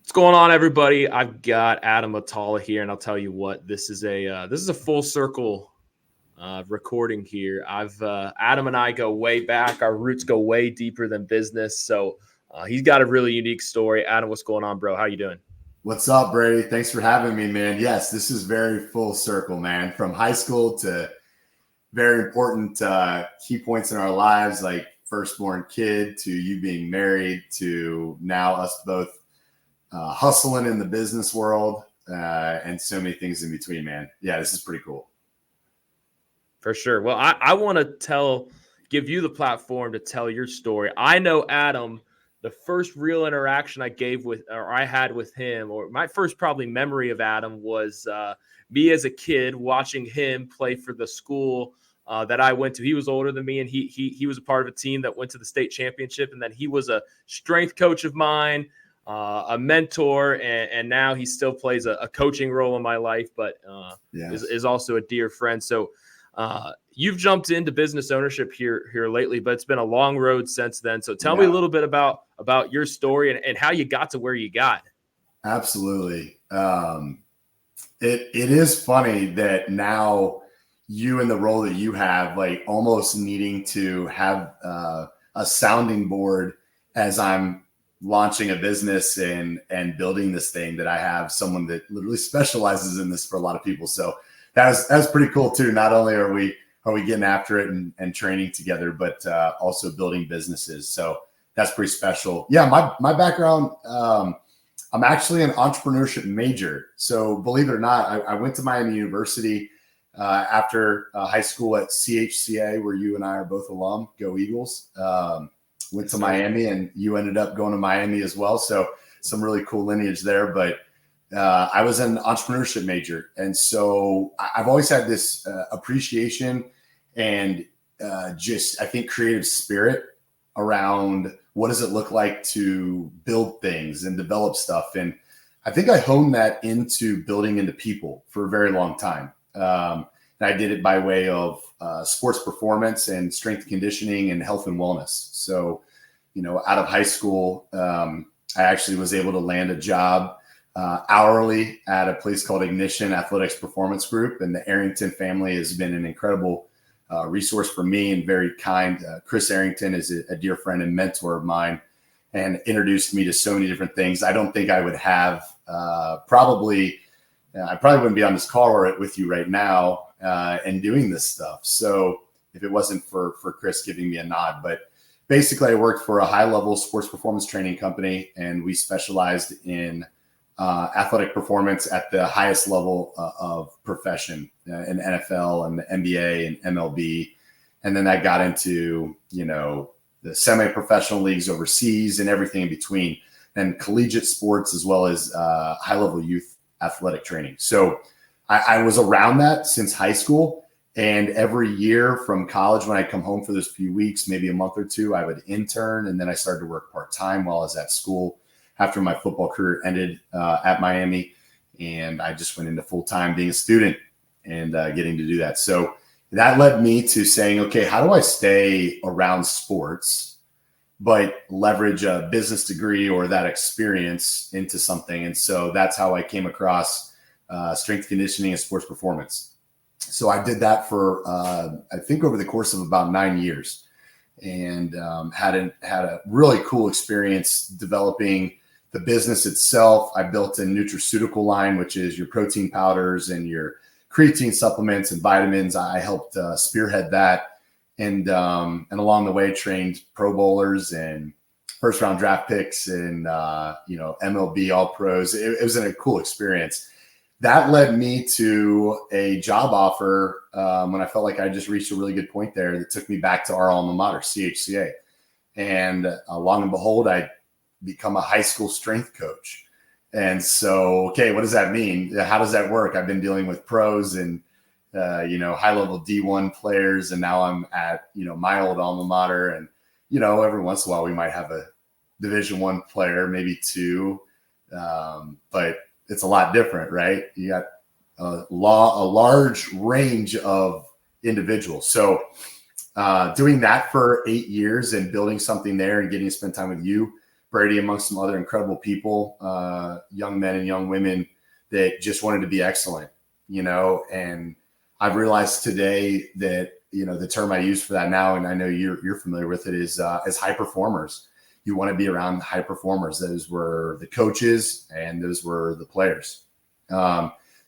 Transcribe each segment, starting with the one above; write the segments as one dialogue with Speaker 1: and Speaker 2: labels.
Speaker 1: What's going on, everybody? I've got Adam Atallah here, and I'll tell you what, this is a full circle recording here. I've Adam and I go way back. Our roots go way deeper than business. So he's got a really unique story. Adam, what's going on, bro? How you doing?
Speaker 2: What's up, Brady? Thanks for having me, man. Yes, this is very full circle, man. From high school to very important key points in our lives, like firstborn kid, to you being married, to now us both hustling in the business world, and so many things in between, man. Yeah, this is pretty cool.
Speaker 1: For sure. Well, I want to give you the platform to tell your story. I know Adam, the first real interaction I had with him, or my first probably memory of Adam was me as a kid watching him play for the school that I went to. He was older than me, and he was a part of a team that went to the state championship, and then he was a strength coach of mine. A mentor, and now he still plays a coaching role in my life, but
Speaker 2: Yes.
Speaker 1: is also a dear friend. So you've jumped into business ownership here lately, but it's been a long road since then. So tell me a little bit about your story and how you got to where you got.
Speaker 2: Absolutely. It is funny that now you in the role that you have, like almost needing to have a sounding board as I'm launching a business and building this thing, that I have someone that literally specializes in this for a lot of people. So that's pretty cool too. Not only are we getting after it and training together, but also building businesses. So that's pretty special. Yeah, my background, I'm actually an entrepreneurship major. So believe it or not, I went to Miami University after high school at CHCA, where you and I are both alum. Go Eagles. Went to Miami, and you ended up going to Miami as well. So some really cool lineage there. But I was an entrepreneurship major. And so I've always had this appreciation and just, I think, creative spirit around what does it look like to build things and develop stuff. And I think I honed that into building into people for a very long time. And I did it by way of sports performance and strength conditioning and health and wellness. So, out of high school, I actually was able to land a job hourly at a place called Ignition Athletics Performance Group. And the Arrington family has been an incredible resource for me and very kind. Chris Arrington is a dear friend and mentor of mine, and introduced me to so many different things. I don't think I would have I probably wouldn't be on this call with you right now and doing this stuff. So if it wasn't for Chris giving me a nod. But basically, I worked for a high-level sports performance training company, and we specialized in athletic performance at the highest level of profession in NFL and the NBA and MLB. And then I got into, the semi-professional leagues overseas and everything in between, and collegiate sports, as well as high-level youth athletic training. So I was around that since high school. And every year from college, when I come home for those few weeks, maybe a month or two, I would intern. And then I started to work part-time while I was at school after my football career ended at Miami. And I just went into full-time being a student and getting to do that. So that led me to saying, okay, how do I stay around sports, but leverage a business degree or that experience into something? And so that's how I came across strength conditioning and sports performance. So I did that for, I think, over the course of about 9 years, and had a really cool experience developing the business itself. I built a nutraceutical line, which is your protein powders and your creatine supplements and vitamins. I helped spearhead that, and along the way trained Pro Bowlers and first round draft picks and MLB All Pros. It was a cool experience. That led me to a job offer when I felt like I just reached a really good point there that took me back to our alma mater, CHCA. And long and behold, I become a high school strength coach. And so, okay, what does that mean? How does that work? I've been dealing with pros and, high-level D1 players, and now I'm at, my old alma mater. And, every once in a while we might have a Division I player, maybe two, but it's a lot different, right? You got a large range of individuals. So doing that for 8 years and building something there and getting to spend time with you Brady, amongst some other incredible people, young men and young women that just wanted to be excellent, and I've realized today that, the term I use for that now, and I know you're familiar with it, is as high performers. You want to be around high performers. Those were the coaches and those were the players.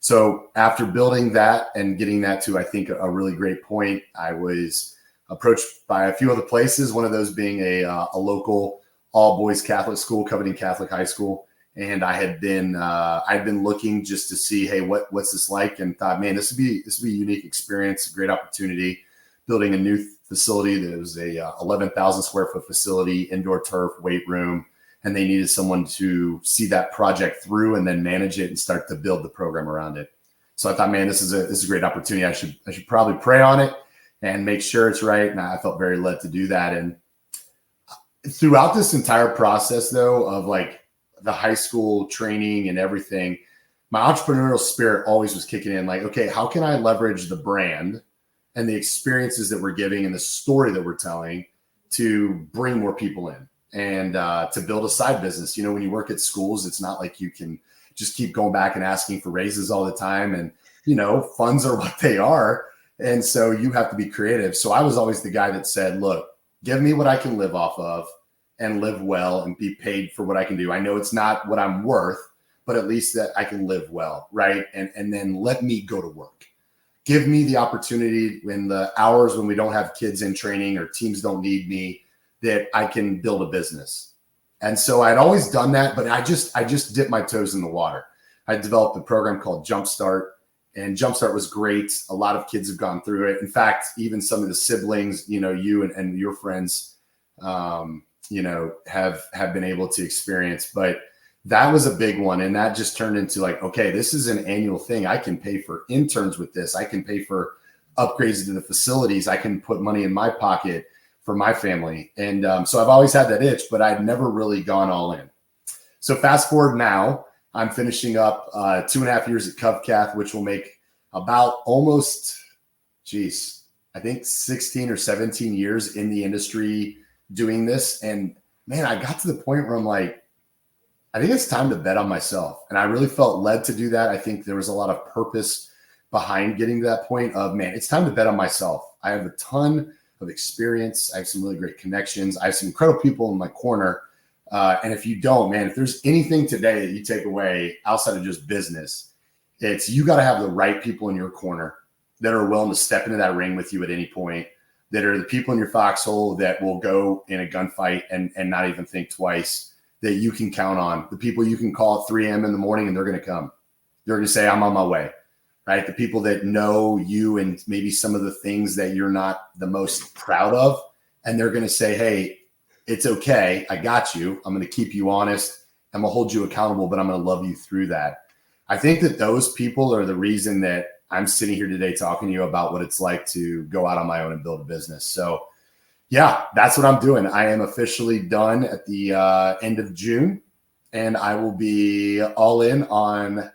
Speaker 2: So after building that and getting that to, I think, a really great point, I was approached by a few other places, one of those being a local all boys Catholic school, Covington Catholic High School. And I'd been looking just to see, hey, what's this like? And thought, man, this would be a unique experience, a great opportunity, building a new facility that was a 11,000 square foot facility, indoor turf, weight room. And they needed someone to see that project through and then manage it and start to build the program around it. So I thought, man, this is a great opportunity. I should probably pray on it and make sure it's right. And I felt very led to do that. And throughout this entire process, though, of like the high school training and everything, my entrepreneurial spirit always was kicking in. Like, okay, how can I leverage the brand and the experiences that we're giving and the story that we're telling to bring more people in and to build a side business? When you work at schools, it's not like you can just keep going back and asking for raises all the time. And, funds are what they are. And so you have to be creative. So I was always the guy that said, look, give me what I can live off of and live well and be paid for what I can do. I know it's not what I'm worth, but at least that I can live well, right? And then let me go to work. Give me the opportunity in the hours when we don't have kids in training or teams don't need me, that I can build a business. And so I'd always done that, but I just dipped my toes in the water. I developed a program called Jumpstart, and Jumpstart was great. A lot of kids have gone through it. In fact, even some of the siblings, you and your friends, have been able to experience. But that was a big one. And that just turned into like, okay, this is an annual thing. I can pay for interns with this. I can pay for upgrades to the facilities. I can put money in my pocket for my family. And so I've always had that itch, but I'd never really gone all in. So fast forward now, I'm finishing up 2.5 years at CovCath, which will make about almost, I think 16 or 17 years in the industry doing this. And man, I got to the point where I'm like, I think it's time to bet on myself. And I really felt led to do that. I think there was a lot of purpose behind getting to that point of, man, it's time to bet on myself. I have a ton of experience. I have some really great connections. I have some incredible people in my corner. And if you don't, man, if there's anything today that you take away outside of just business, it's you got to have the right people in your corner that are willing to step into that ring with you at any point, that are the people in your foxhole that will go in a gunfight and not even think twice, that you can count on, the people you can call at 3 a.m. in the morning and they're going to come. They're going to say, I'm on my way, right? The people that know you and maybe some of the things that you're not the most proud of, and they're going to say, hey, it's okay. I got you. I'm going to keep you honest. I'm going to hold you accountable, but I'm going to love you through that. I think that those people are the reason that I'm sitting here today talking to you about what it's like to go out on my own and build a business. So yeah, that's what I'm doing. I am officially done at the end of June, and I will be all in on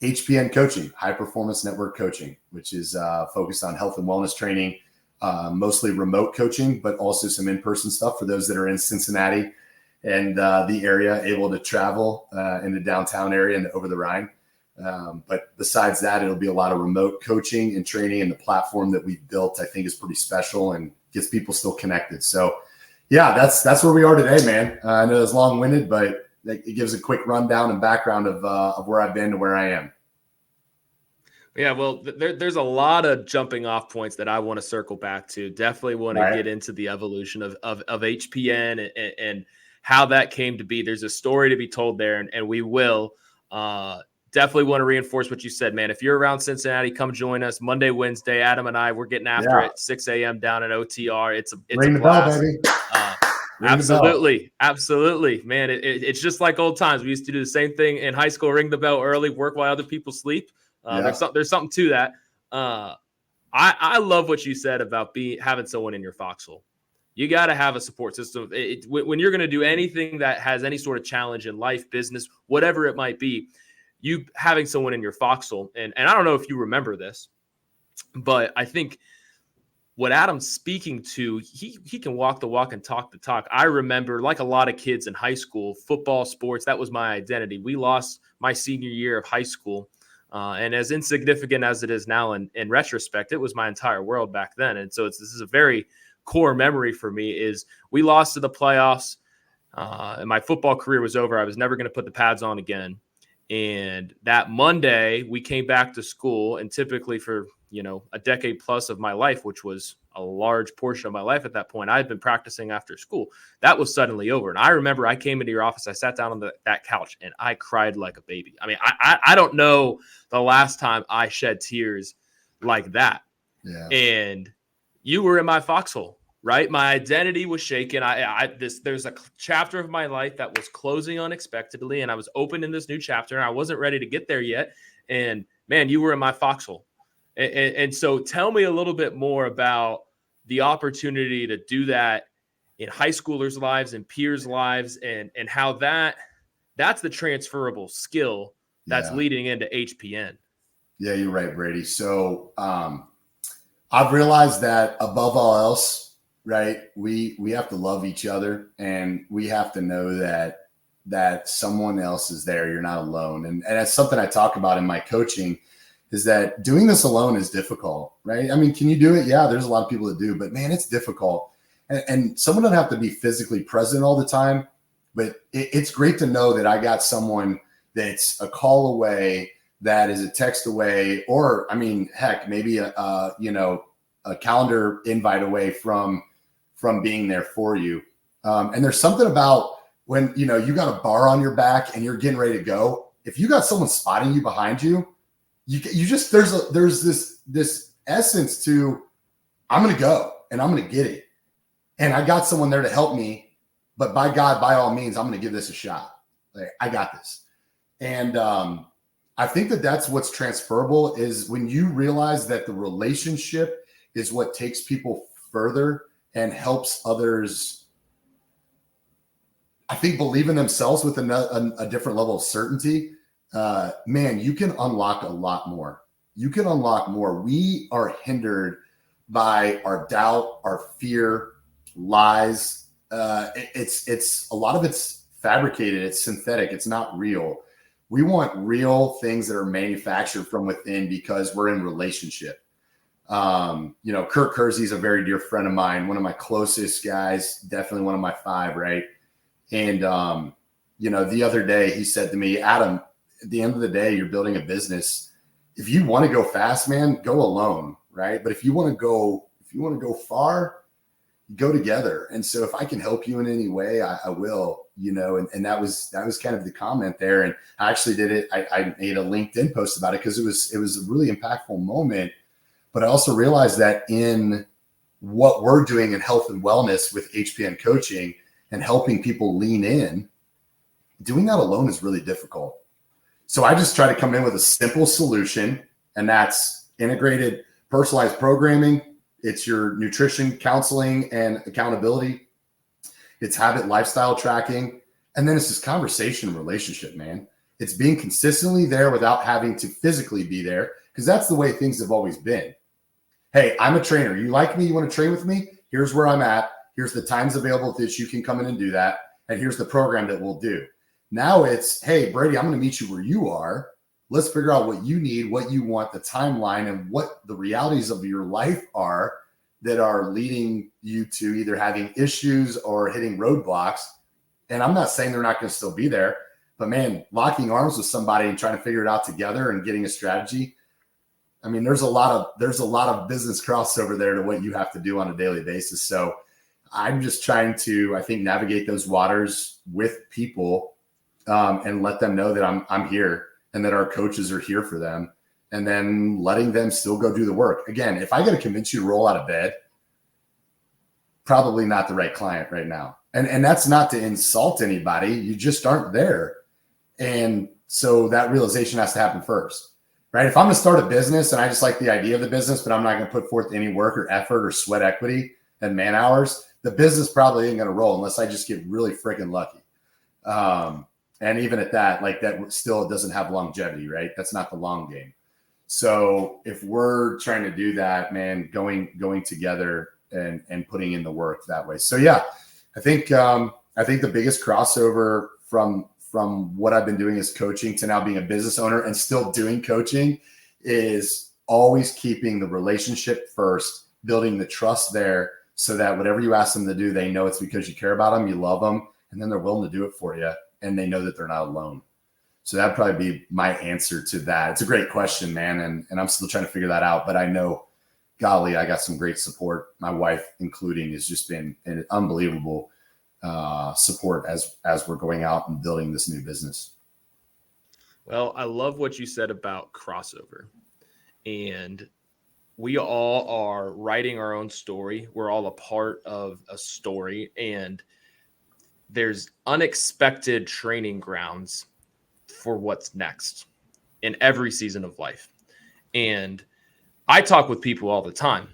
Speaker 2: HPN coaching, high performance network coaching, which is focused on health and wellness training, mostly remote coaching, but also some in-person stuff for those that are in Cincinnati and the area, able to travel in the downtown area and over the Rhine. But besides that, it'll be a lot of remote coaching and training, and the platform that we've built, I think, is pretty special and gets people still connected. So yeah, that's where we are today, man. I know it's long-winded, but it gives a quick rundown and background of where I've been to where I am.
Speaker 1: Yeah, well, there's a lot of jumping off points that I want to circle back to. Definitely want to get into the evolution of HPN and how that came to be. There's a story to be told there, and we will. Definitely want to reinforce what you said, man. If you're around Cincinnati, come join us Monday, Wednesday. Adam and I, we're getting after it. 6 a.m. down at OTR. It's
Speaker 2: Ring
Speaker 1: a blast.
Speaker 2: Ring
Speaker 1: Absolutely, man. It's just like old times. We used to do the same thing in high school. Ring the bell early, work while other people sleep. There's something to that. I love what you said about having someone in your foxhole. You got to have a support system. When you're going to do anything that has any sort of challenge in life, business, whatever it might be, you having someone in your foxhole. And I don't know if you remember this, but I think what Adam's speaking to, he can walk the walk and talk the talk. I remember, like a lot of kids in high school, football, sports, that was my identity. We lost my senior year of high school. And as insignificant as it is now in retrospect, it was my entire world back then. And so this is a very core memory for me is we lost to the playoffs. And my football career was over. I was never going to put the pads on again. And that Monday, we came back to school, and typically for, a decade plus of my life, which was a large portion of my life at that point, I had been practicing after school. That was suddenly over. And I remember I came into your office, I sat down on that couch, and I cried like a baby. I mean, I don't know the last time I shed tears like that.
Speaker 2: Yeah.
Speaker 1: And you were in my foxhole. Right. My identity was shaken. There's a chapter of my life that was closing unexpectedly, and I was open in this new chapter, and I wasn't ready to get there yet. And man, you were in my foxhole. And so tell me a little bit more about the opportunity to do that in high schoolers' lives and peers' lives, and how that's the transferable skill that's leading into HPN.
Speaker 2: Yeah, you're right, Brady. So I've realized that above all else, right, we have to love each other, and we have to know that someone else is there. You're not alone. And that's something I talk about in my coaching, is that doing this alone is difficult, right? I mean, can you do it? Yeah, there's a lot of people that do, but man, it's difficult. And someone doesn't have to be physically present all the time, but it's great to know that I got someone that's a call away, that is a text away, or, I mean, heck, maybe a calendar invite away from being there for you. And there's something about when, you got a bar on your back and you're getting ready to go. If you got someone spotting you behind you, you just, there's this essence to, I'm going to go and I'm going to get it. And I got someone there to help me, but by God, by all means, I'm going to give this a shot. Like, I got this. And I think that's what's transferable, is when you realize that the relationship is what takes people further and helps others, I think, believe in themselves with a different level of certainty. Man, you can unlock a lot more. You can unlock more. We are hindered by our doubt, our fear, lies. It's a lot of it's fabricated. It's synthetic. It's not real. We want real things that are manufactured from within because we're in relationship. Kirk Kersey is a very dear friend of mine, one of my closest guys, definitely one of my 5, right? And, the other day he said to me, Adam, at the end of the day, you're building a business. If you want to go fast, man, go alone, right? But if you want to go far, go together. And so if I can help you in any way, I will, and that was kind of the comment there. And I actually did it. I made a LinkedIn post about it because it was a really impactful moment. But I also realized that in what we're doing in health and wellness with HPN coaching and helping people lean in, doing that alone is really difficult. So I just try to come in with a simple solution, and that's integrated personalized programming. It's your nutrition, counseling, and accountability. It's habit lifestyle tracking. And then it's this conversation relationship, man. It's being consistently there without having to physically be there, because that's the way things have always been. Hey, I'm a trainer. You like me? You want to train with me? Here's where I'm at. Here's the times available that you can come in and do that. And here's the program that we'll do. Now it's, hey, Brady, I'm going to meet you where you are. Let's figure out what you need, what you want, the timeline, and what the realities of your life are that are leading you to either having issues or hitting roadblocks. And I'm not saying they're not going to still be there, but man, locking arms with somebody and trying to figure it out together and getting a strategy. I mean, there's a lot of business crossover there to what you have to do on a daily basis. So I'm just trying to, I think, navigate those waters with people and let them know that I'm here and that our coaches are here for them, and then letting them still go do the work. Again, if I got to convince you to roll out of bed, probably not the right client right now. And that's not to insult anybody. You just aren't there. And so that realization has to happen first, right? If I'm going to start a business and I just like the idea of the business, but I'm not going to put forth any work or effort or sweat equity and man hours, the business probably ain't going to roll unless I just get really freaking lucky. And even at that, like, that still doesn't have longevity, right? That's not the long game. So if we're trying to do that, man, going together and putting in the work that way. So yeah, I think the biggest crossover from what I've been doing as coaching to now being a business owner and still doing coaching is always keeping the relationship first, building the trust there so that whatever you ask them to do, they know it's because you care about them, you love them, and then they're willing to do it for you, and they know that they're not alone. So that'd probably be my answer to that. It's a great question, man, and I'm still trying to figure that out, but I know, golly, I got some great support. My wife, including, has just been an unbelievable support as we're going out and building this new business.
Speaker 1: Well, I love what you said about crossover. And we all are writing our own story. We're all a part of a story. And there's unexpected training grounds for what's next in every season of life. And I talk with people all the time.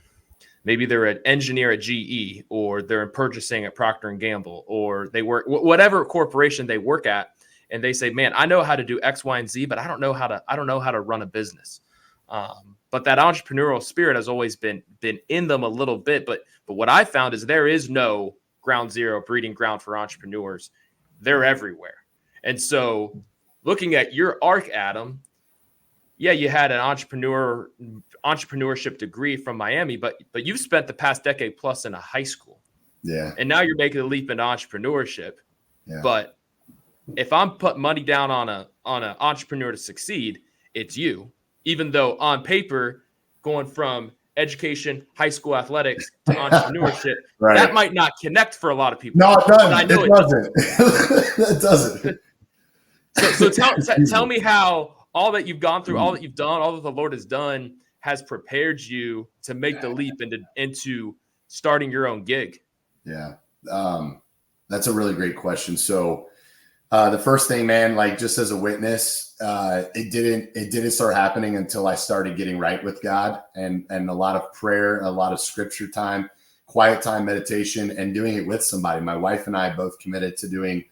Speaker 1: Maybe they're an engineer at GE, or they're in purchasing at Procter and Gamble, or they work whatever corporation they work at, and they say, "Man, I know how to do X, Y, and Z, but I don't know how to run a business." But that entrepreneurial spirit has always been in them a little bit. But what I found is there is no ground zero breeding ground for entrepreneurs. They're everywhere. And so, looking at your arc, Adam, yeah, you had an entrepreneurship degree from Miami, but you've spent the past decade plus in a high school.
Speaker 2: Yeah.
Speaker 1: And now you're making a leap into entrepreneurship.
Speaker 2: Yeah.
Speaker 1: But if I'm putting money down on an entrepreneur to succeed, it's you. Even though on paper, going from education, high school athletics to entrepreneurship,
Speaker 2: right.
Speaker 1: That might not connect for a lot of people.
Speaker 2: No, it doesn't.
Speaker 1: I know
Speaker 2: it doesn't. It doesn't.
Speaker 1: So tell me how all that you've gone through, all that you've done, all that the Lord has done has prepared you to make the leap into starting your own gig.
Speaker 2: Yeah. That's a really great question. So the first thing, man, like just as a witness, it didn't start happening until I started getting right with God and a lot of prayer, a lot of scripture time, quiet time, meditation, and doing it with somebody. My wife and I both committed to doing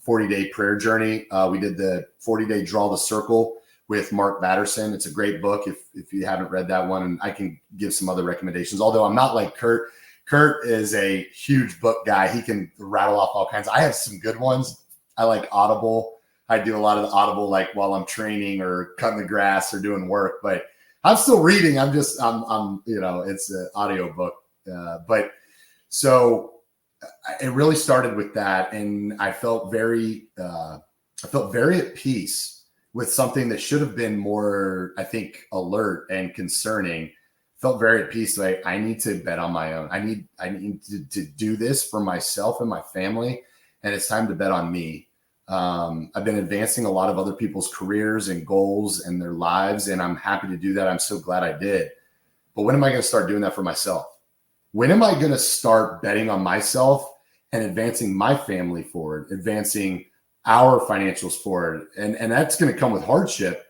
Speaker 2: 40-day prayer journey. We did the 40-day Draw the Circle with Mark Batterson. It's a great book if you haven't read that one, and I can give some other recommendations. Although I'm not like Kurt. Kurt is a huge book guy. He can rattle off all kinds. I have some good ones. I like Audible. I do a lot of the Audible like while I'm training or cutting the grass or doing work, but I'm still reading. I'm it's an audio book. But so it really started with that, and I felt very at peace with something that should have been more, I think, alert and concerning. Felt very at peace. Like I need to bet on my own. I need to do this for myself and my family, and it's time to bet on me. I've been advancing a lot of other people's careers and goals and their lives, and I'm happy to do that. I'm so glad I did. But when am I going to start doing that for myself? When am I going to start betting on myself and advancing my family forward, advancing our financials forward? And that's going to come with hardship,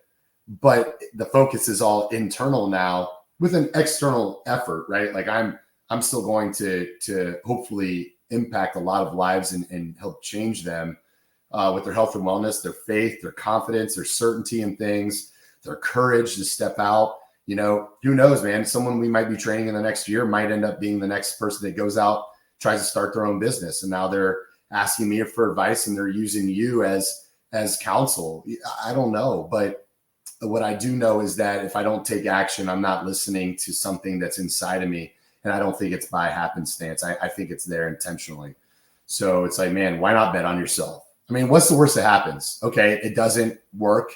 Speaker 2: but the focus is all internal now with an external effort, right? Like I'm still going to hopefully impact a lot of lives and help change them with their health and wellness, their faith, their confidence, their certainty in things, their courage to step out. You know, who knows, man? Someone we might be training in the next year might end up being the next person that goes out, tries to start their own business. And now they're asking me for advice and they're using you as counsel. I don't know. But what I do know is that if I don't take action, I'm not listening to something that's inside of me. And I don't think it's by happenstance. I think it's there intentionally. So it's like, man, why not bet on yourself? I mean, what's the worst that happens? Okay, it doesn't work.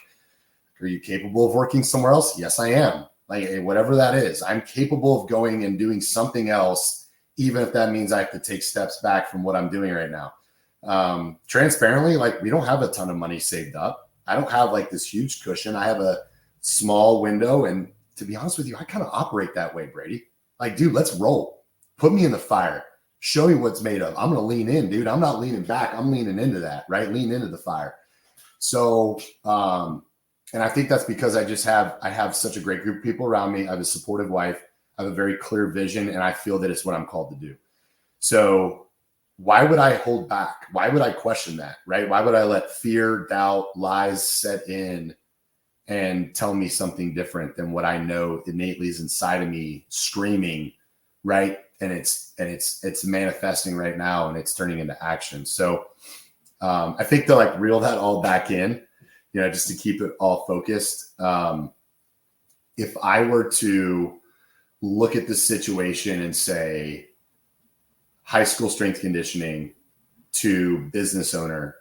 Speaker 2: Are you capable of working somewhere else? Yes, I am. Like whatever that is, I'm capable of going and doing something else, even if that means I have to take steps back from what I'm doing right now. Transparently, like we don't have a ton of money saved up. I don't have like this huge cushion. I have a small window. And to be honest with you, I kind of operate that way, Brady. Like, dude, let's roll. Put me in the fire. Show me what's made of. I'm going to lean in, dude. I'm not leaning back. I'm leaning into that, right? Lean into the fire. So, and I think that's because I have such a great group of people around me. I have a supportive wife. I have a very clear vision, and I feel that it's what I'm called to do. So why would I hold back? Why would I question that, right? Why would I let fear, doubt, lies set in and tell me something different than what I know innately is inside of me screaming, right? And it's manifesting right now, and it's turning into action. So I think to like reel that all back in, just to keep it all focused. If I were to look at the situation and say high school strength conditioning to business owner,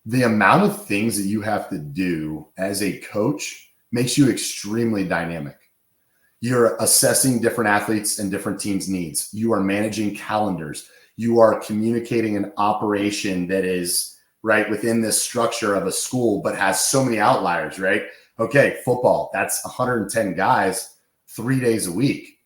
Speaker 2: the amount of things that you have to do as a coach makes you extremely dynamic. You're assessing different athletes and different teams' needs. You are managing calendars. You are communicating an operation that is right within this structure of a school, but has so many outliers, right? Okay, football, that's 110 guys, 3 days a week.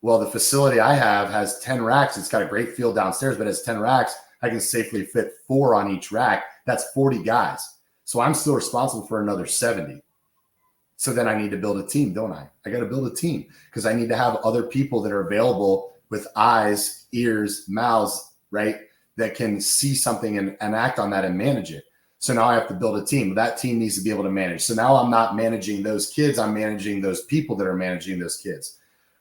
Speaker 2: Well, the facility I have has 10 racks. It's got a great field downstairs, but it's 10 racks. I can safely fit 4 on each rack. That's 40 guys. So I'm still responsible for another 70. So then I need to build a team, don't I? I got to build a team because I need to have other people that are available with eyes, ears, mouths, right? That can see something and act on that and manage it. So now I have to build a team. That team needs to be able to manage. So now I'm not managing those kids. I'm managing those people that are managing those kids,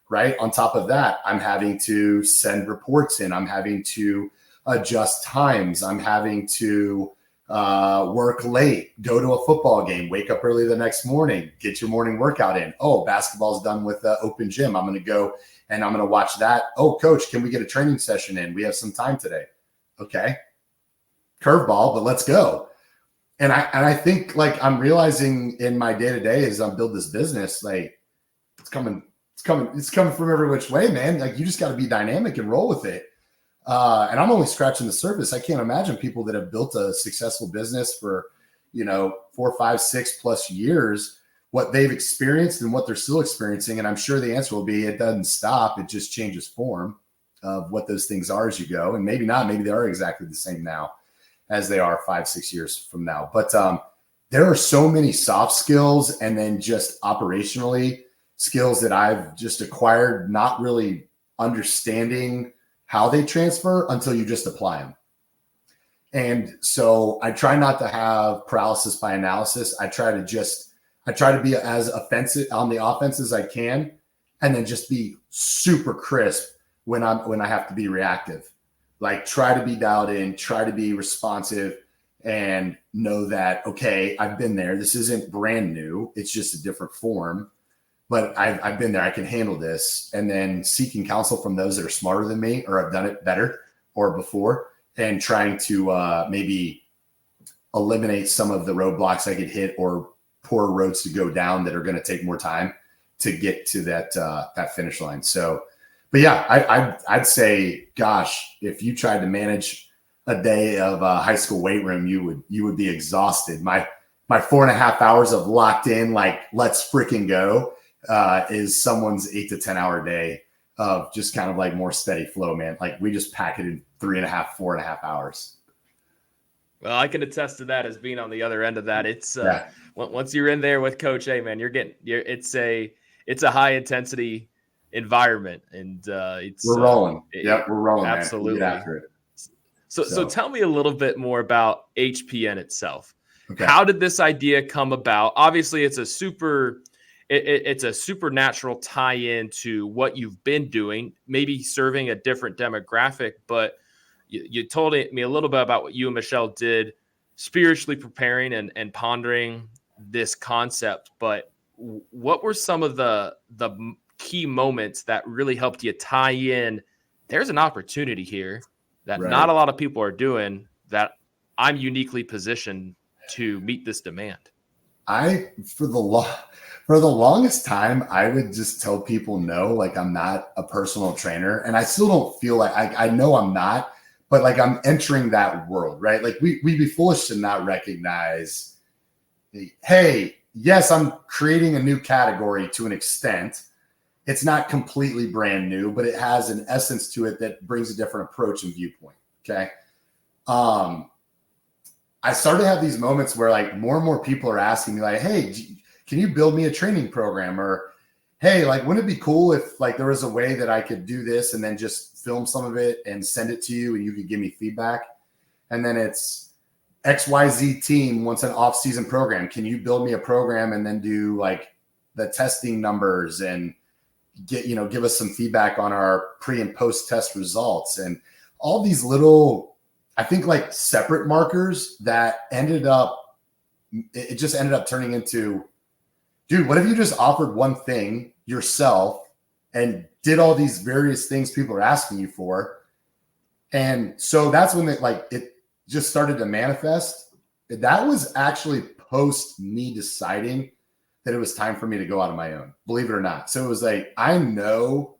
Speaker 2: right? On top of that, I'm having to send reports in. I'm having to adjust times. I'm having to work late, go to a football game, wake up early the next morning, get your morning workout in. Oh, basketball's done with the open gym. I'm going to go and I'm going to watch that. Oh, coach, can we get a training session in? We have some time today. Okay. Curveball, but let's go. And I think like I'm realizing in my day-to-day as I'm building this business, like it's coming from every which way, man. Like you just got to be dynamic and roll with it. And I'm only scratching the surface. I can't imagine people that have built a successful business for, 4, 5, 6+ years, what they've experienced and what they're still experiencing. And I'm sure the answer will be, it doesn't stop. It just changes form of what those things are as you go. And maybe not, maybe they are exactly the same now as they are 5, 6 years from now. But there are so many soft skills and then just operationally skills that I've just acquired, not really understanding how they transfer until you just apply them. And so I try not to have paralysis by analysis. I try to be as offensive on the offense as I can, and then just be super crisp when I have to be reactive. Like try to be dialed in, try to be responsive, and know that, okay, I've been there. This isn't brand new. It's just a different form. But I've been there. I can handle this. And then seeking counsel from those that are smarter than me or have done it better or before, and trying to maybe eliminate some of the roadblocks I could hit or poor roads to go down that are going to take more time to get to that finish line. So, but yeah, I'd say, gosh, if you tried to manage a day of a high school weight room, you would be exhausted. My 4.5 hours of locked in, like let's freaking go. Is someone's 8 to 10 hour day of just kind of like more steady flow, man. Like we just pack it in 3.5, 4.5 hours.
Speaker 1: Well, I can attest to that as being on the other end of that. It's once you're in there with Coach A, man, it's a high intensity environment, and
Speaker 2: we're rolling. We're rolling.
Speaker 1: Absolutely.
Speaker 2: Man. Get after it.
Speaker 1: So tell me a little bit more about HPN itself.
Speaker 2: Okay.
Speaker 1: How did this idea come about? Obviously, it's a supernatural tie-in to what you've been doing, maybe serving a different demographic, but you told me a little bit about what you and Michelle did spiritually preparing and pondering this concept. But what were some of the key moments that really helped you tie in? There's an opportunity here that not a lot of people are doing, that I'm uniquely positioned to meet this demand.
Speaker 2: For the longest time, I would just tell people no, like I'm not a personal trainer. And I still don't feel like I know I'm not, but like I'm entering that world, right? Like we'd be foolish to not recognize, hey, yes, I'm creating a new category to an extent. It's not completely brand new, but it has an essence to it that brings a different approach and viewpoint. Okay. I started to have these moments where like more and more people are asking me like, hey, can you build me a training program? Or, hey, like, wouldn't it be cool if like there was a way that I could do this and then just film some of it and send it to you and you could give me feedback? And then it's, XYZ team wants an off-season program. Can you build me a program and then do like the testing numbers and give us some feedback on our pre and post test results and all these little, I think like separate markers that it just ended up turning into, dude, what if you just offered one thing yourself and did all these various things people are asking you for? And so that's when it just started to manifest. That was actually post me deciding that it was time for me to go out on my own, believe it or not. So it was like, I know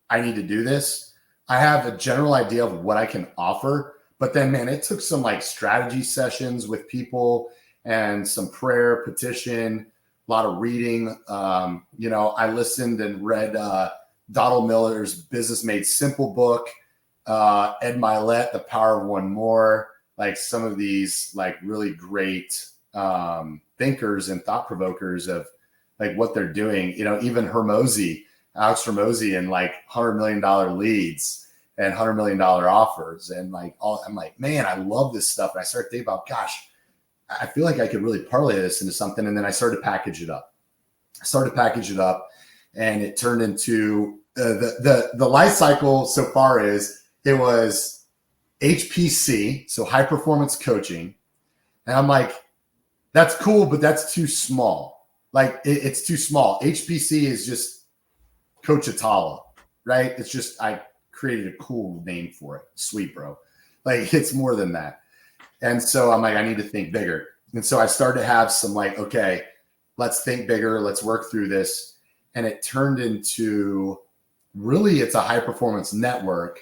Speaker 2: I need to do this. I have a general idea of what I can offer, but then, man, it took some like strategy sessions with people and some prayer, petition, a lot of reading. I listened and read Donald Miller's Business Made Simple book, Ed Milet, The Power of One More, like some of these like really great thinkers and thought provokers of like what they're doing, even Alex Hermosi and like $100 million leads and $100 million offers. And I'm like, man, I love this stuff. And I started thinking about, gosh, I feel like I could really parlay this into something. And then I started to package it up. And it turned into the life cycle so far is it was HPC, so high performance coaching. And I'm like, that's cool, but that's too small. Like it's too small. HPC is just Coach Atallah, right? It's just, I created a cool name for it. Sweet, bro. Like it's more than that. And so I'm like, I need to think bigger. And so I started to have some like, okay, let's think bigger. Let's work through this. And it turned into really, it's a high performance network.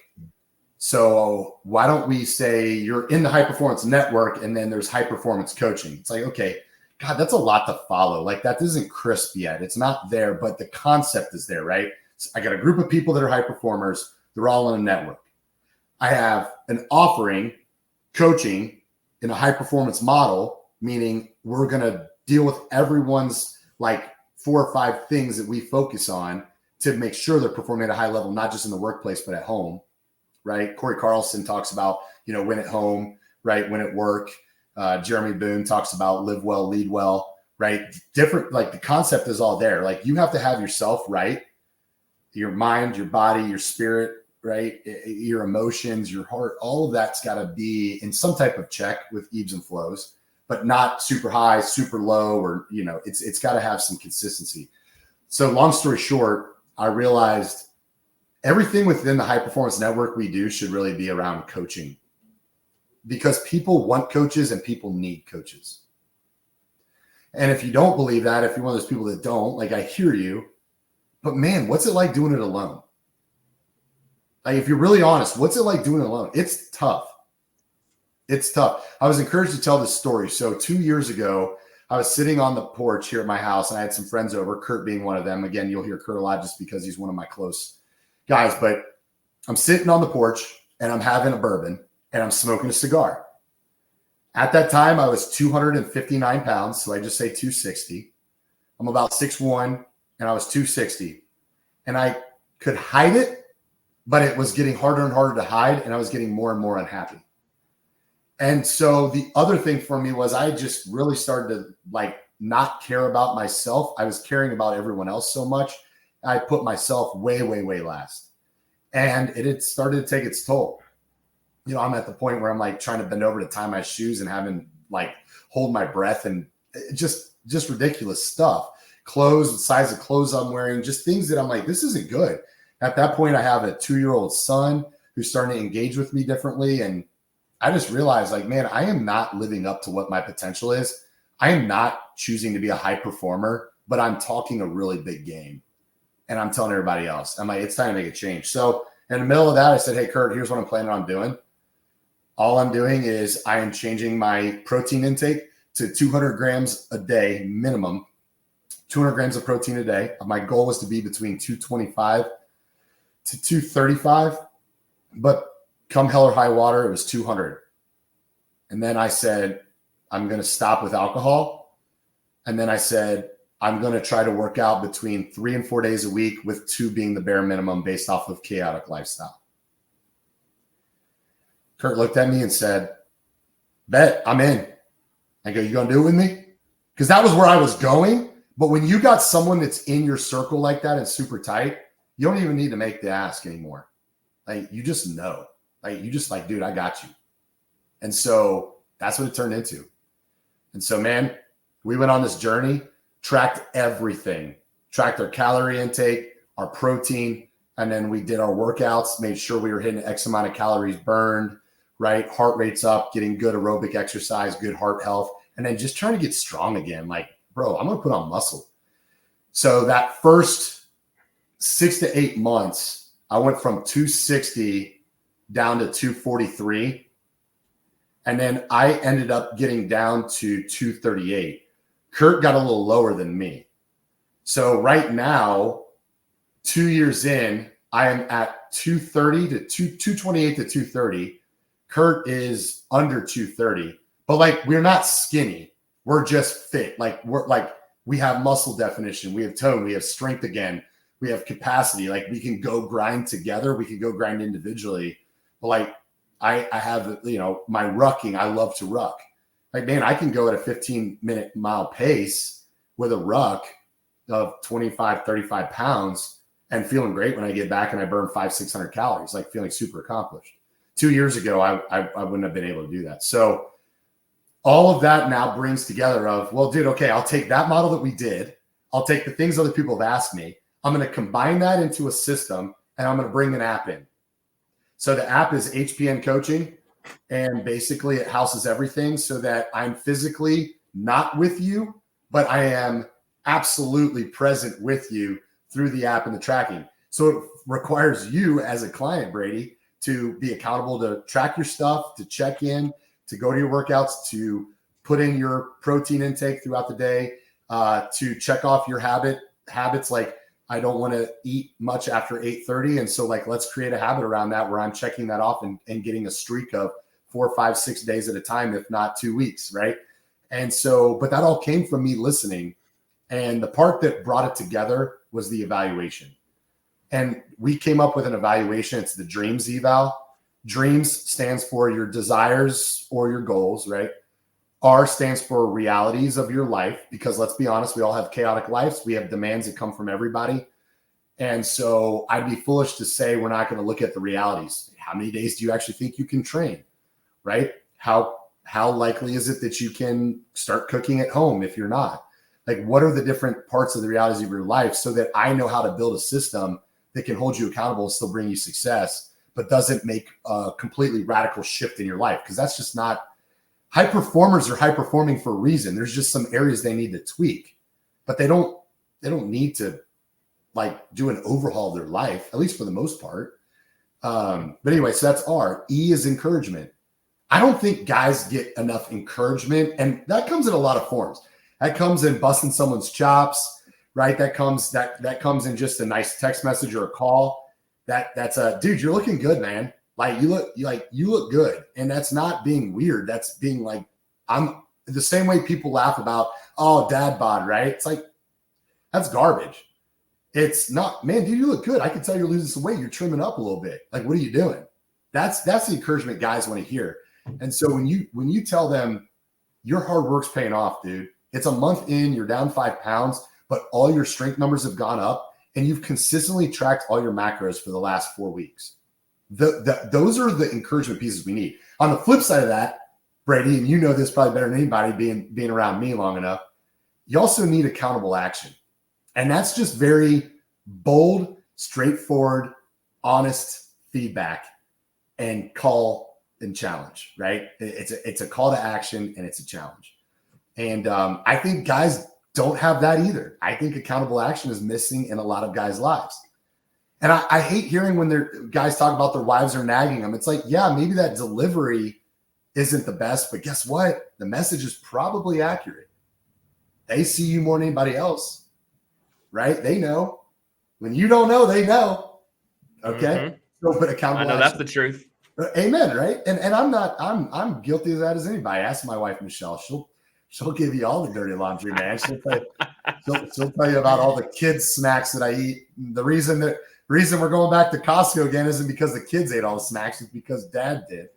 Speaker 2: So why don't we say you're in the high performance network and then there's high performance coaching? It's like, okay, God, that's a lot to follow. Like that isn't crisp yet. It's not there, but the concept is there, right? So I got a group of people that are high performers. They're all in a network. I have an offering, coaching in a high performance model, meaning we're going to deal with everyone's like 4 or 5 things that we focus on to make sure they're performing at a high level, not just in the workplace, but at home. Right. Corey Carlson talks about, win at home, right? Win at work. Jeremy Boone talks about live well, lead well, right? Different, like the concept is all there. Like you have to have yourself right. Your mind, your body, your spirit, right? Your emotions, your heart, all of that's got to be in some type of check with ebbs and flows, but not super high, super low, or, it's got to have some consistency. So long story short, I realized everything within the high performance network we do should really be around coaching because people want coaches and people need coaches. And if you don't believe that, if you're one of those people that don't, like I hear you, but man, what's it like doing it alone? Like, if you're really honest, what's it like doing it alone? It's tough. It's tough. I was encouraged to tell this story. So 2 years ago, I was sitting on the porch here at my house and I had some friends over, Kurt being one of them. Again, you'll hear Kurt a lot just because he's one of my close guys, but I'm sitting on the porch and I'm having a bourbon and I'm smoking a cigar. At that time, I was 259 pounds. So I just say 260. I'm about 6'1", and I was 260. And I could hide it, but it was getting harder and harder to hide. And I was getting more and more unhappy. And so the other thing for me was I just really started to like not care about myself. I was caring about everyone else so much. I put myself way, way, way last. And it had started to take its toll. I'm at the point where I'm like trying to bend over to tie my shoes and having like hold my breath and just ridiculous stuff. Clothes, the size of clothes I'm wearing, just things that I'm like, this isn't good. At that point, I have a 2-year-old son who's starting to engage with me differently. And I just realized like, man, I am not living up to what my potential is. I am not choosing to be a high performer, but I'm talking a really big game. And I'm telling everybody else, I'm like, it's time to make a change. So in the middle of that, I said, hey, Kurt, here's what I'm planning on doing. All I'm doing is I am changing my protein intake to 200 grams a day minimum, 200 grams of protein a day. My goal was to be between 225 to 235, but come hell or high water, it was 200. And then I said, I'm going to stop with alcohol. And then I said, I'm going to try to work out between 3 and 4 days a week, with 2 being the bare minimum based off of chaotic lifestyle. Kurt looked at me and said, Bet, I'm in. I go, you gonna do it with me? Because that was where I was going. But when you got someone that's in your circle like that and super tight, you don't even need to make the ask anymore. Like, you just know. Like, you just like, dude, I got you. And so that's what it turned into. And so, man, we went on this journey, tracked everything, tracked our calorie intake, our protein, and then we did our workouts, made sure we were hitting X amount of calories burned, right? Heart rate's up, getting good aerobic exercise, good heart health, and then just trying to get strong again. Like, bro, I'm going to put on muscle. So that first 6 to 8 months, I went from 260 down to 243. And then I ended up getting down to 238. Kurt got a little lower than me. So right now, 2 years in, I am at 230 to 228 to 230. Kurt is under 230. But like, we're not skinny. We're just fit. Like, we have muscle definition. We have tone. We have strength again. We have capacity. Like, we can go grind together. We can go grind individually. But like, I have, my rucking. I love to ruck. Like, man, I can go at a 15-minute mile pace with a ruck of 25, 35 pounds and feeling great when I get back and I burn 500-600 calories, like feeling super accomplished. 2 years ago, I wouldn't have been able to do that. So all of that now brings together of, well, dude, okay, I'll take that model that we did. I'll take the things other people have asked me. I'm going to combine that into a system, and I'm going to bring an app in. So the app is HPN Coaching, and basically it houses everything so that I'm physically not with you, but I am absolutely present with you through the app and the tracking. So it requires you as a client, Brady, to be accountable, to track your stuff, to check in, to go to your workouts, to put in your protein intake throughout the day, to check off your habits. Like, I don't want to eat much after 8:30. And so like, let's create a habit around that where I'm checking that off and getting a streak of 4, 5, 6 days at a time, if not 2 weeks. Right. And so, but that all came from me listening. And the part that brought it together was the evaluation. And we came up with an evaluation. It's the DREAMS eval. DREAMS stands for your desires or your goals, right? R stands for realities of your life, because let's be honest, we all have chaotic lives. We have demands that come from everybody. And so I'd be foolish to say we're not going to look at the realities. How many days do you actually think you can train, right? How likely is it that you can start cooking at home if you're not? Like, what are the different parts of the realities of your life so that I know how to build a system that can hold you accountable and still bring you success, but doesn't make a completely radical shift in your life? Because that's just not. High performers are high performing for a reason. There's just some areas they need to tweak, but they don't need to like do an overhaul of their life, at least for the most part. But anyway, so that's R. E is encouragement. I don't think guys get enough encouragement, and that comes in a lot of forms. That comes in busting someone's chops, right? That comes in just a nice text message or a call. That's a dude, you're looking good, man. Like, you look good. And that's not being weird. That's being like, I'm the same way people laugh about, oh, dad bod, right? It's like, that's garbage. It's not, man, dude, you look good. I can tell you're losing some weight. You're trimming up a little bit. Like, what are you doing? That's the encouragement guys want to hear. And so when you tell them your hard work's paying off, dude, it's a month in, you're down 5 pounds, but all your strength numbers have gone up and you've consistently tracked all your macros for the last 4 weeks. Those are the encouragement pieces we need. On the flip side of that, Brady, and you know this probably better than anybody being around me long enough, you also need accountable action. And that's just very bold, straightforward, honest feedback and call and challenge, right? It's a call to action and it's a challenge. And I think guys don't have that either. I think accountable action is missing in a lot of guys' lives. And I hate hearing when their guys talk about their wives are nagging them. It's like, yeah, maybe that delivery isn't the best, but guess what? The message is probably accurate. They see you more than anybody else, right? They know. When you don't know, they know. Okay. Mm-hmm. So, but accountable.
Speaker 1: I know action. That's the truth.
Speaker 2: Amen. Right. And I'm guilty of that as anybody. Ask my wife, Michelle. She'll give you all the dirty laundry, man. She'll tell you about all the kids' snacks that I eat. The reason we're going back to Costco again isn't because the kids ate all the snacks. It's because dad did.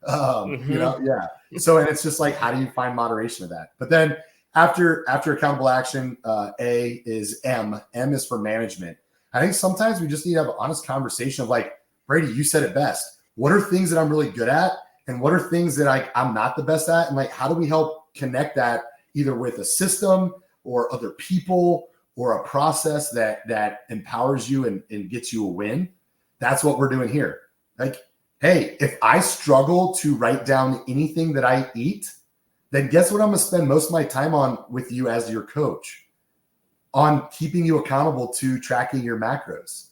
Speaker 2: Yeah. So, and it's just like, how do you find moderation of that? But then after accountable action, A is M. M is for management. I think sometimes we just need to have an honest conversation of like, Brady, you said it best. What are things that I'm really good at? And what are things that I'm not the best at? And like, how do we help connect that either with a system or other people or a process that empowers you and gets you a win? That's what we're doing here. Like, hey, if I struggle to write down anything that I eat, then guess what I'm going to spend most of my time on with you as your coach? On keeping you accountable to tracking your macros,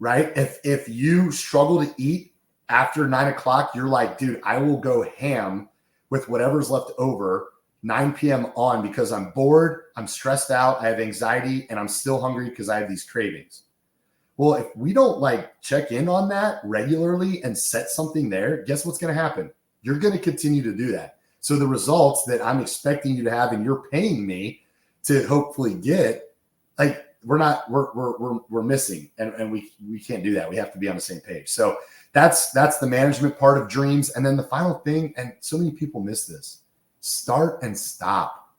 Speaker 2: right? If you struggle to eat after 9 o'clock, you're like, dude, I will go ham with whatever's left over 9 p.m. on because I'm bored, I'm stressed out, I have anxiety, and I'm still hungry because I have these cravings. Well, if we don't like check in on that regularly and set something there, guess what's going to happen? You're going to continue to do that. So the results that I'm expecting you to have and you're paying me to hopefully get, like we're missing, and we can't do that. We have to be on the same page. So that's the management part of dreams. And then the final thing, and so many people miss this, start and stop.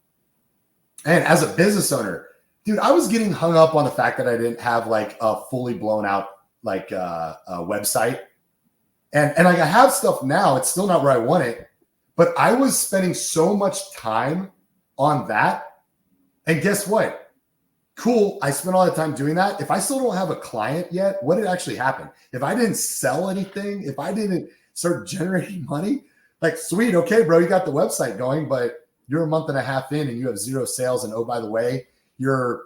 Speaker 2: And as a business owner, dude, I was getting hung up on the fact that I didn't have like a fully blown out like a website. And like I have stuff now. It's still not where I want it, but I was spending so much time on that. And guess what? Cool. I spent all the time doing that. If I still don't have a client yet, what did actually happen? If I didn't sell anything, if I didn't start generating money, like, sweet. Okay, bro, you got the website going, but you're a month and a half in and you have 0 sales. And oh, by the way, your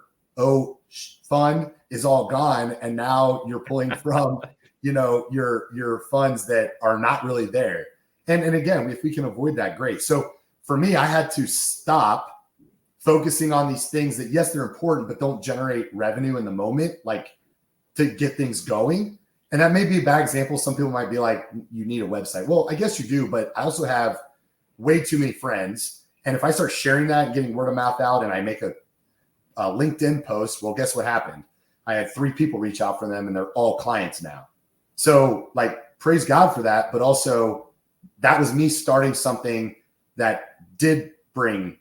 Speaker 2: fund is all gone. And now you're pulling from, your funds that are not really there. And again, if we can avoid that, great. So for me, I had to stop focusing on these things that, yes, they're important, but don't generate revenue in the moment, like to get things going. And that may be a bad example. Some people might be like, you need a website. Well, I guess you do, but I also have way too many friends. And if I start sharing that and getting word of mouth out and I make a LinkedIn post, well, guess what happened? I had 3 people reach out for them and they're all clients now. So like, praise God for that. But also that was me starting something that did bring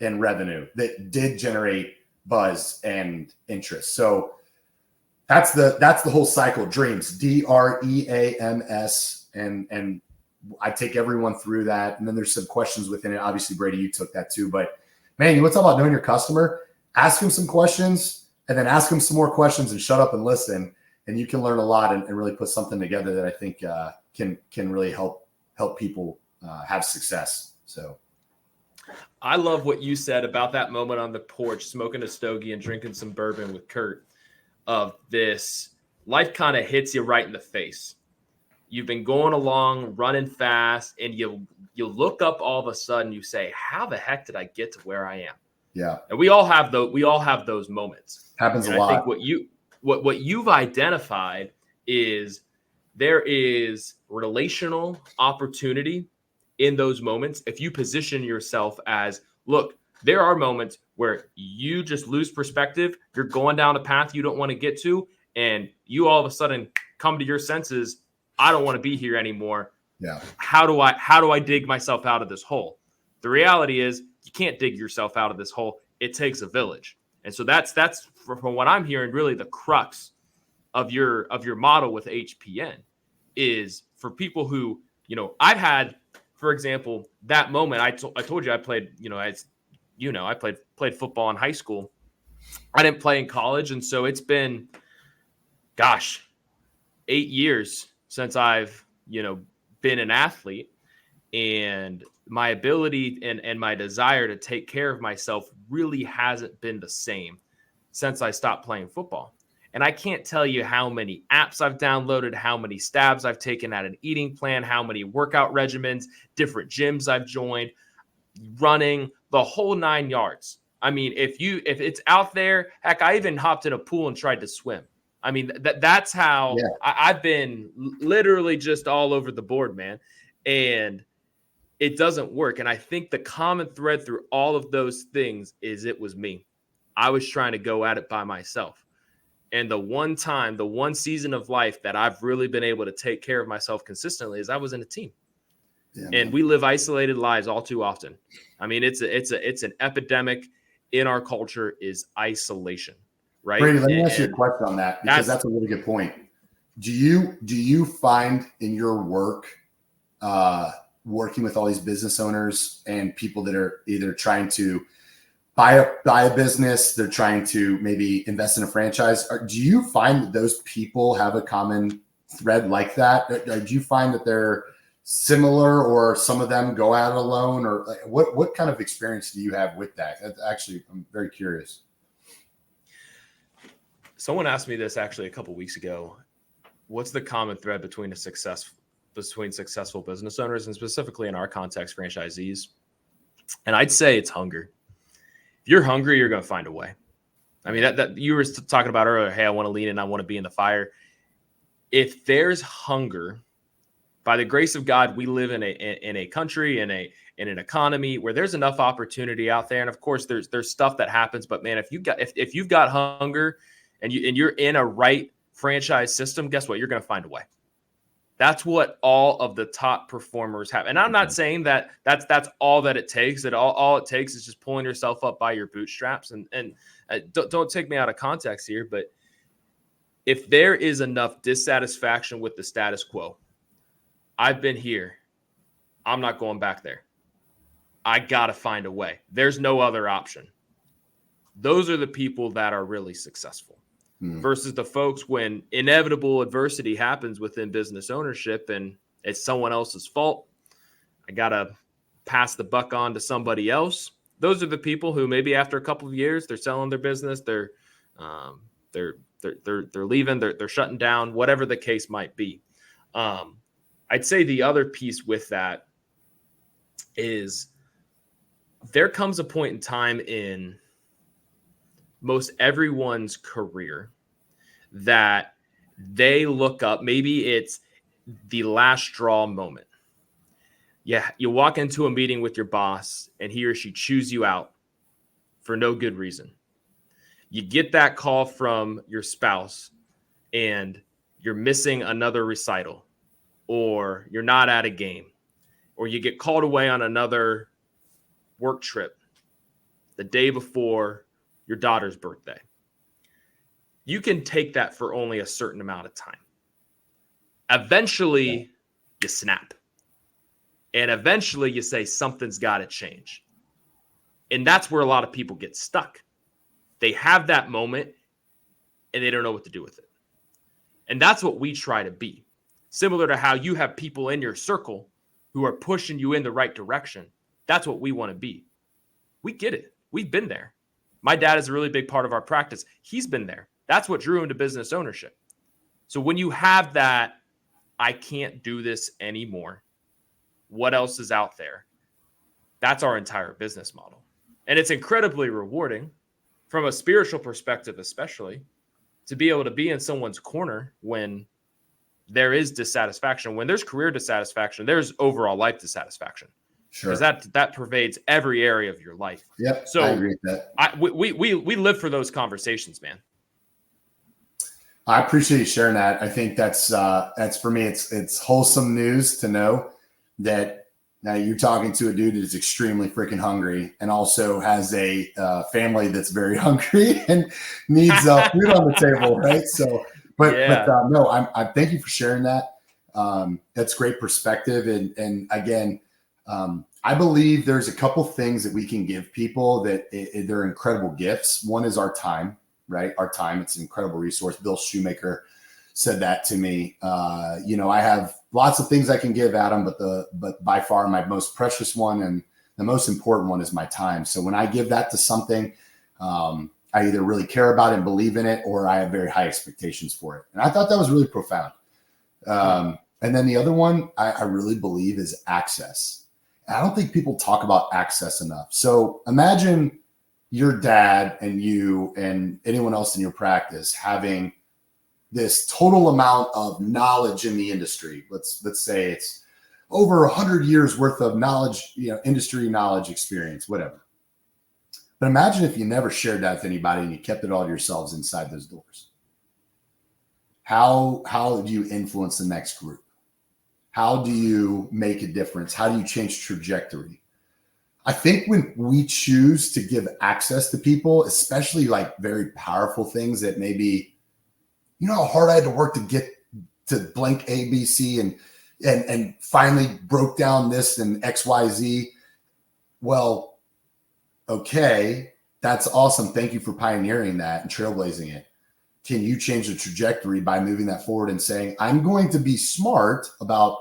Speaker 2: in revenue, that did generate buzz and interest. So that's the whole cycle. Dreams, DREAMS. And I take everyone through that. And then there's some questions within it. Obviously, Brady, you took that too. But man, what's about knowing your customer? Ask them some questions and then ask them some more questions and shut up and listen. And you can learn a lot and really put something together that I think can really help people have success. So
Speaker 1: I love what you said about that moment on the porch, smoking a stogie and drinking some bourbon with Kurt, of this life kind of hits you right in the face. You've been going along, running fast, and you look up all of a sudden, you say, how the heck did I get to where I am?
Speaker 2: Yeah.
Speaker 1: And we all have those moments.
Speaker 2: Happens
Speaker 1: and
Speaker 2: a lot.
Speaker 1: I think what you've identified is there is relational opportunity in those moments. If you position yourself as, look, there are moments where you just lose perspective. You're going down a path you don't want to get to, and you all of a sudden come to your senses. I don't want to be here anymore.
Speaker 2: Yeah.
Speaker 1: How do I dig myself out of this hole? The reality is you can't dig yourself out of this hole. It takes a village. And so that's from what I'm hearing, really the crux of your model with HPN is for people who, I've had, for example, that moment I told you I played, I played football in high school. I didn't play in college. And so it's been, 8 years since I've, been an athlete, and my ability and my desire to take care of myself really hasn't been the same since I stopped playing football. And I can't tell you how many apps I've downloaded, how many stabs I've taken at an eating plan, how many workout regimens, different gyms I've joined, running, the whole 9 yards. I mean, if it's out there, heck, I even hopped in a pool and tried to swim. I mean, that's how I've been literally just all over the board, man. And it doesn't work. And I think the common thread through all of those things is it was me. I was trying to go at it by myself. And the one season of life that I've really been able to take care of myself consistently is I was in a team.
Speaker 2: Yeah,
Speaker 1: And we live isolated lives all too often. I mean, it's an epidemic in our culture is isolation, right?
Speaker 2: Brady, let me ask you a
Speaker 1: And
Speaker 2: question on that, because that's a really good point. Do you find in your work, working with all these business owners and people that are either trying to buy a business, they're trying to maybe invest in a franchise, do you find that those people have a common thread like that? Or do you find that they're similar, or some of them go out alone, or like, what kind of experience do you have with that? Actually, I'm very curious.
Speaker 1: Someone asked me this actually a couple weeks ago. What's the common thread between successful business owners, and specifically in our context, franchisees? And I'd say it's hunger. If you're hungry, you're going to find a way. I mean, that you were talking about earlier. Hey, I want to lean in. I want to be in the fire. If there's hunger, by the grace of God, we live in a country, in an economy where there's enough opportunity out there. And of course, there's stuff that happens. But man, if you've got hunger and you're in a right franchise system, guess what? You're going to find a way. That's what all of the top performers have. And I'm not saying that that's all that it takes. That all it takes is just pulling yourself up by your bootstraps. And don't take me out of context here, but if there is enough dissatisfaction with the status quo, I've been here, I'm not going back there. I got to find a way. There's no other option. Those are the people that are really successful. Versus the folks when inevitable adversity happens within business ownership and it's someone else's fault. I got to pass the buck on to somebody else. Those are the people who maybe after a couple of years, they're selling their business, they're leaving, they're shutting down, whatever the case might be. I'd say the other piece with that is there comes a point in time in most everyone's career that they look up. Maybe it's the last straw moment. Yeah, you walk into a meeting with your boss and he or she chews you out for no good reason. You get that call from your spouse and you're missing another recital, or you're not at a game, or you get called away on another work trip the day before your daughter's birthday. You can take that for only a certain amount of time. Eventually, you snap. And eventually, you say, something's got to change. And that's where a lot of people get stuck. They have that moment, and they don't know what to do with it. And that's what we try to be. Similar to how you have people in your circle who are pushing you in the right direction. That's what we want to be. We get it. We've been there. My dad is a really big part of our practice. He's been there. That's what drew him to business ownership. So when you have that, I can't do this anymore. What else is out there? That's our entire business model. And it's incredibly rewarding from a spiritual perspective, especially to be able to be in someone's corner when there is dissatisfaction. When there's career dissatisfaction, there's overall life dissatisfaction.
Speaker 2: Sure.
Speaker 1: Because that pervades every area of your life.
Speaker 2: Yep.
Speaker 1: So
Speaker 2: I agree with that.
Speaker 1: We live for those conversations, man.
Speaker 2: I appreciate you sharing that. I think that's for me, it's wholesome news to know that now you're talking to a dude that's extremely freaking hungry and also has a family that's very hungry and needs food on the table, right? So, but no, I thank you for sharing that. That's great perspective, and again, I believe there's a couple things that we can give people that they're incredible gifts. One is our time. Right? Our time. It's an incredible resource. Bill Shoemaker said that to me. I have lots of things I can give Adam, but by far my most precious one and the most important one is my time. So when I give that to something, I either really care about it and believe in it, or I have very high expectations for it. And I thought that was really profound. And then the other one I really believe is access. I don't think people talk about access enough. So imagine your dad and you and anyone else in your practice having this total amount of knowledge in the industry. Let's say it's over 100 years worth of knowledge, industry knowledge, experience, whatever. But imagine if you never shared that with anybody and you kept it all to yourselves inside those doors. How do you influence the next group? How do you make a difference? How do you change trajectory? I think when we choose to give access to people, especially like very powerful things that maybe, you know how hard I had to work to get to blank ABC and finally broke down this and XYZ. Well, okay, that's awesome. Thank you for pioneering that and trailblazing it. Can you change the trajectory by moving that forward and saying, I'm going to be smart about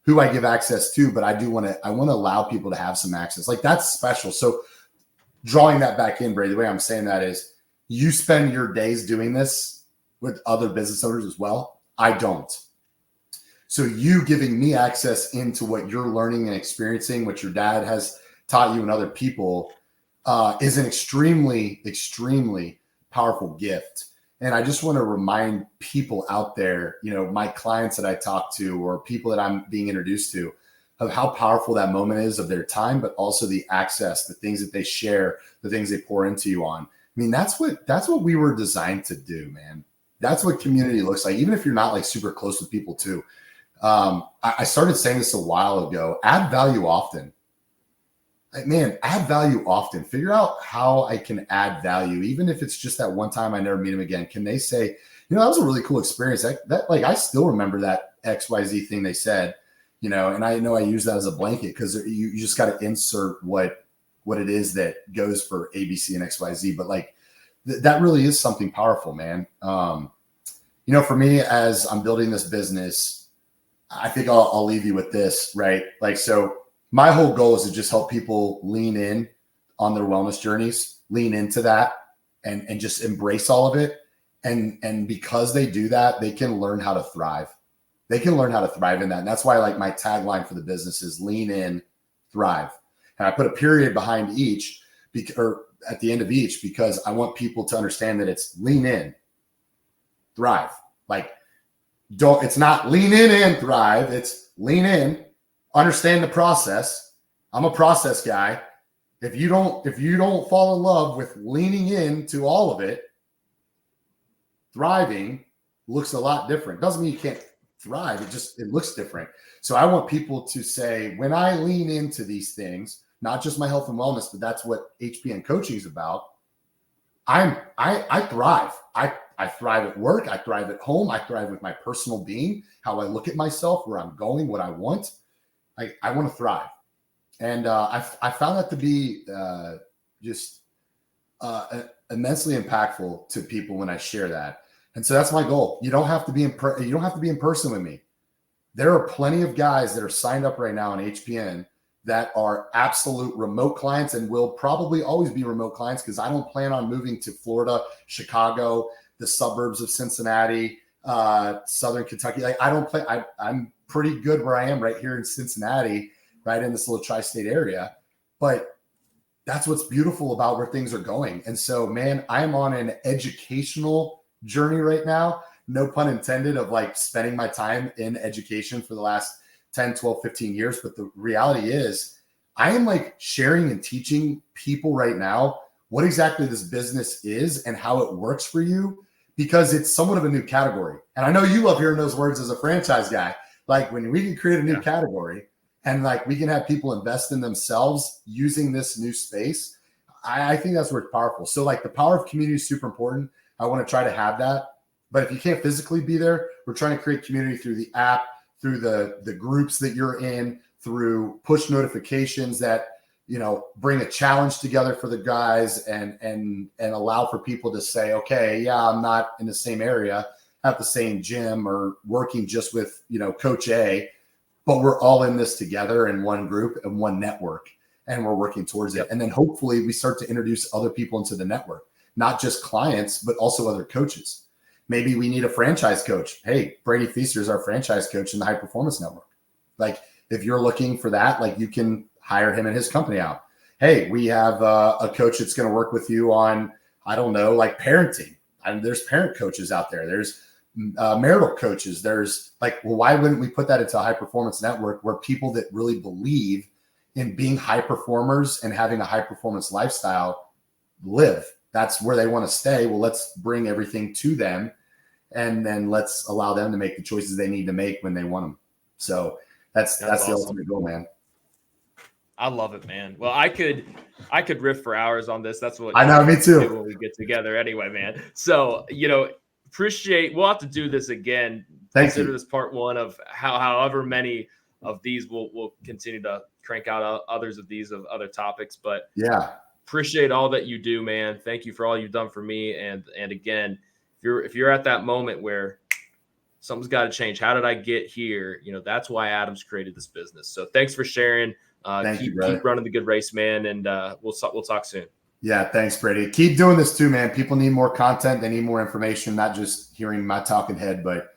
Speaker 2: who I give access to, but I want to allow people to have some access. Like, that's special. So drawing that back in, Brady, the way I'm saying that is, you spend your days doing this with other business owners as well. I don't. So you giving me access into what you're learning and experiencing, what your dad has taught you and other people, is an extremely, extremely powerful gift. And I just want to remind people out there, you know, my clients that I talk to or people that I'm being introduced to, of how powerful that moment is of their time, but also the access, the things that they share, the things they pour into you on. I mean, that's what we were designed to do, man. That's what community looks like, even if you're not like super close with people too. I started saying this a while ago, add value often. Man, add value often. Figure out how I can add value, even if it's just that one time I never meet them again. Can they say, you know, that was a really cool experience. That like, I still remember that XYZ thing they said, you know, and I know I use that as a blanket because you just got to insert what it is that goes for ABC and XYZ. But like, that really is something powerful, man. You know, for me, as I'm building this business, I think I'll leave you with this, right? Like, so my whole goal is to just help people lean in on their wellness journeys, lean into that and just embrace all of it. And because they do that, they can learn how to thrive. They can learn how to thrive in that. And that's why like my tagline for the business is lean in, thrive. And I put a period behind each or at the end of each, because I want people to understand that it's lean in, thrive. Like, it's not lean in and thrive. It's lean in, understand the process. I'm a process guy. If you don't fall in love with leaning into all of it, thriving looks a lot different. Doesn't mean you can't thrive. It looks different. So I want people to say, when I lean into these things, not just my health and wellness, but that's what HPN coaching is about. I thrive. I thrive at work. I thrive at home. I thrive with my personal being, how I look at myself, where I'm going, what I want. I want to thrive. And I found that to be just immensely impactful to people when I share that. And so that's my goal. You don't have to be in person with me. There are plenty of guys that are signed up right now on HPN that are absolute remote clients and will probably always be remote clients, because I don't plan on moving to Florida, Chicago, the suburbs of Cincinnati, Southern Kentucky. Like, I don't plan. I'm pretty good where I am right here in Cincinnati, right in this little tri-state area. But that's what's beautiful about where things are going. And so, man, I'm on an educational journey right now, no pun intended, of like spending my time in education for the last 10, 12, 15 years. But the reality is I am like sharing and teaching people right now what exactly this business is and how it works for you, because it's somewhat of a new category. And I know you love hearing those words as a franchise guy. Like, when we can create a new category and like we can have people invest in themselves using this new space, I think that's where it's powerful. So like, the power of community is super important. I want to try to have that. But if you can't physically be there, we're trying to create community through the app, through the groups that you're in, through push notifications that, you know, bring a challenge together for the guys and allow for people to say, okay, yeah, I'm not in the same area, at the same gym, or working just with, you know, Coach A, but we're all in this together in one group and one network, and we're working towards it. And then hopefully we start to introduce other people into the network, not just clients, but also other coaches. Maybe we need a franchise coach. Hey, Brady Feaster is our franchise coach in the High Performance Network. Like, if you're looking for that, like, you can hire him and his company out. Hey, we have a coach that's going to work with you on, I don't know, like parenting. There's parent coaches out there. There's marital coaches. There's like, well, why wouldn't we put that into a high performance network where people that really believe in being high performers and having a high performance lifestyle live? That's where they want to stay. Well, let's bring everything to them, and then let's allow them to make the choices they need to make when they want them. So That's the
Speaker 1: awesome.
Speaker 2: ultimate goal, man.
Speaker 1: I love it, man. Well, I could riff for hours on this. That's what
Speaker 2: I know, me too.
Speaker 1: do when we get together anyway, man. So, we'll have to do this again. Consider this part one of however many of these we'll continue to crank out others of these of other topics. But
Speaker 2: yeah,
Speaker 1: appreciate all that you do, man. Thank you for all you've done for me. And again, if you're at that moment where something's got to change, how did I get here? That's why Adam's created this business. So thanks for sharing. Keep running the good race, man. And we'll talk soon.
Speaker 2: Yeah, thanks, Brady. Keep doing this too, man. People need more content. They need more information, not just hearing my talking head, but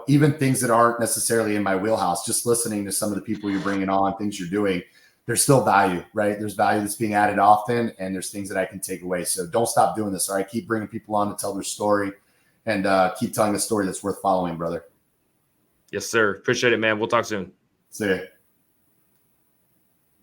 Speaker 2: even things that aren't necessarily in my wheelhouse, just listening to some of the people you're bringing on, things you're doing, there's still value, right? There's value that's being added often, and there's things that I can take away. So don't stop doing this. All right. Keep bringing people on to tell their story, and keep telling a story that's worth following, brother.
Speaker 1: Yes, sir. Appreciate it, man. We'll talk soon.
Speaker 2: See ya.